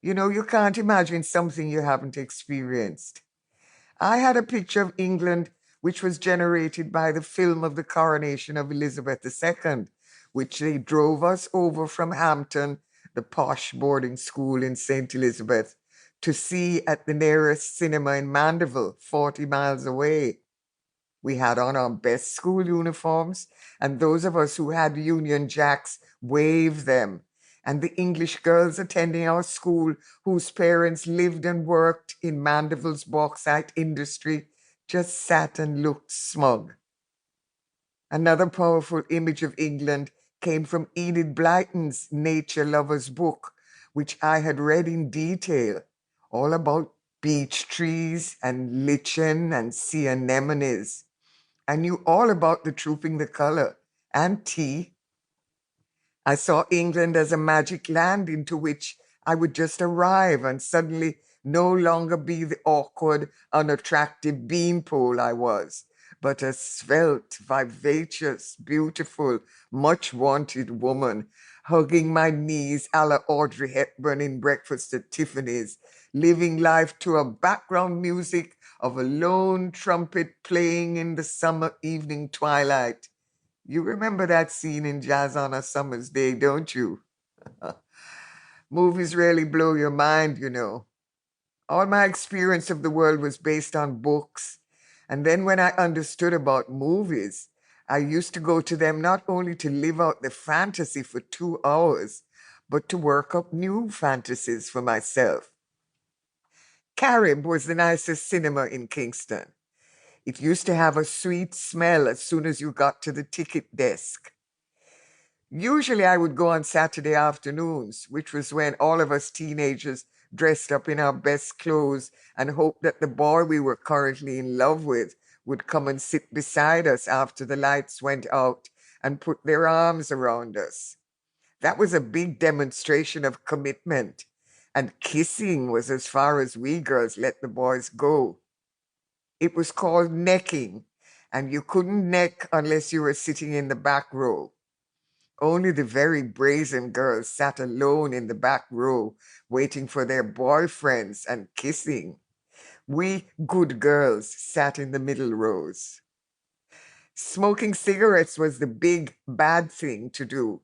You know, you can't imagine something you haven't experienced. I had a picture of England which was generated by the film of the coronation of Elizabeth II, which they drove us over from Hampton, the posh boarding school in St. Elizabeth, to see at the nearest cinema in Mandeville, 40 miles away. We had on our best school uniforms, and those of us who had Union Jacks waved them. And the English girls attending our school, whose parents lived and worked in Mandeville's bauxite industry, just sat and looked smug. Another powerful image of England came from Enid Blyton's Nature Lovers book, which I had read in detail, all about beech trees and lichen and sea anemones. I knew all about the trooping the color and tea. I saw England as a magic land into which I would just arrive and suddenly no longer be the awkward, unattractive beanpole I was, but a svelte, vivacious, beautiful, much wanted woman, hugging my knees a la Audrey Hepburn in Breakfast at Tiffany's, living life to a background music of a lone trumpet playing in the summer evening twilight. You remember that scene in Jazz on a Summer's Day, don't you? Movies really blow your mind, you know. All my experience of the world was based on books. And then when I understood about movies, I used to go to them not only to live out the fantasy for 2 hours, but to work up new fantasies for myself. Carib was the nicest cinema in Kingston. It used to have a sweet smell as soon as you got to the ticket desk. Usually I would go on Saturday afternoons, which was when all of us teenagers dressed up in our best clothes and hoped that the boy we were currently in love with would come and sit beside us after the lights went out and put their arms around us. That was a big demonstration of commitment, and kissing was as far as we girls let the boys go. It was called necking, and you couldn't neck unless you were sitting in the back row. Only the very brazen girls sat alone in the back row, waiting for their boyfriends and kissing. We good girls sat in the middle rows. Smoking cigarettes was the big bad thing to do.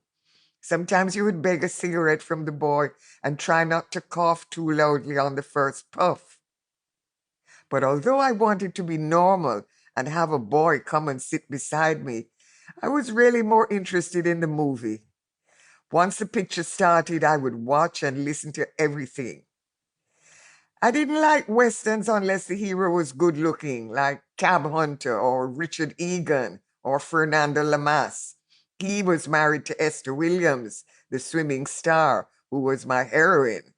Sometimes you would beg a cigarette from the boy and try not to cough too loudly on the first puff. But although I wanted to be normal and have a boy come and sit beside me, I was really more interested in the movie. Once the picture started, I would watch and listen to everything. I didn't like westerns unless the hero was good looking, like Cab Hunter or Richard Egan or Fernando Lamas. He was married to Esther Williams, the swimming star, who was my heroine.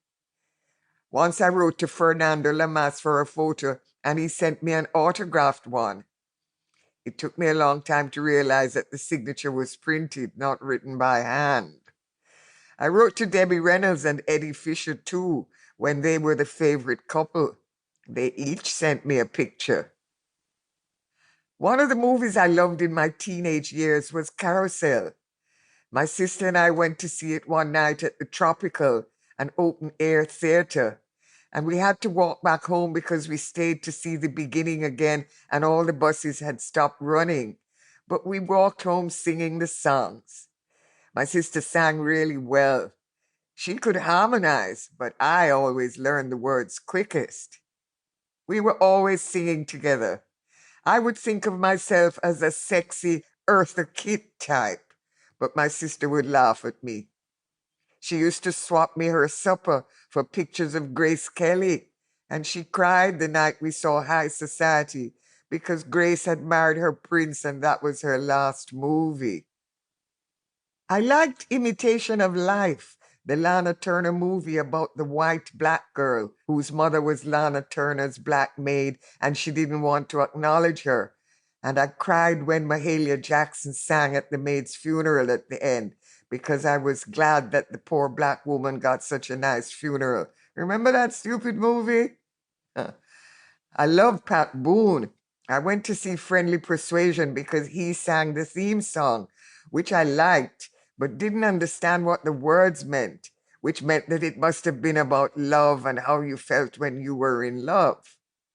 Once I wrote to Fernando Lamas for a photo, and he sent me an autographed one. It took me a long time to realize that the signature was printed, not written by hand. I wrote to Debbie Reynolds and Eddie Fisher too, when they were the favorite couple. They each sent me a picture. One of the movies I loved in my teenage years was Carousel. My sister and I went to see it one night at the Tropical, an open-air theater, and we had to walk back home because we stayed to see the beginning again and all the buses had stopped running. But we walked home singing the songs. My sister sang really well. She could harmonize, but I always learned the words quickest. We were always singing together. I would think of myself as a sexy Eartha Kitt type, but my sister would laugh at me. She used to swap me her supper for pictures of Grace Kelly, and she cried the night we saw High Society because Grace had married her prince and that was her last movie. I liked Imitation of Life, the Lana Turner movie about the white black girl whose mother was Lana Turner's black maid and she didn't want to acknowledge her. And I cried when Mahalia Jackson sang at the maid's funeral at the end because I was glad that the poor black woman got such a nice funeral. Remember that stupid movie? I love Pat Boone. I went to see Friendly Persuasion because he sang the theme song, which I liked, but didn't understand what the words meant. which meant that it must have been about love and how you felt when you were in love.